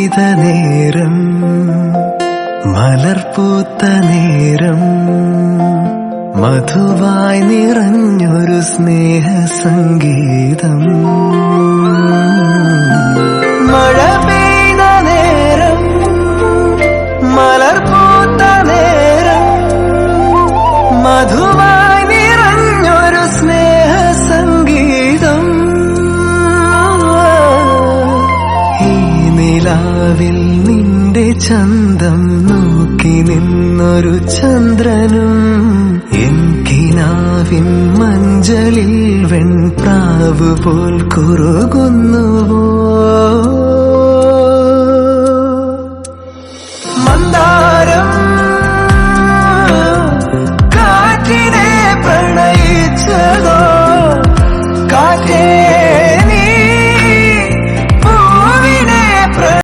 പെയ്ത നേരം മലർപൂത്ത നേരം മധുവായി നിറഞ്ഞൊരു സ്നേഹ സംഗീതം. മഴ പെയ്ത നേരം മലർപൂത്ത നേരം മധുവായി നിറഞ്ഞൊരു സ്നേഹ സംഗീതം. ഈ നിലാവിൽ നിന്റെ ചന്തം നോക്കി നിന്നൊരു ചന്ദ്രനും എൻകിനാവിൻ മഞ്ചലിൽ വെൺപ്രാവ് പോൽ കുറുകുന്നുവോ.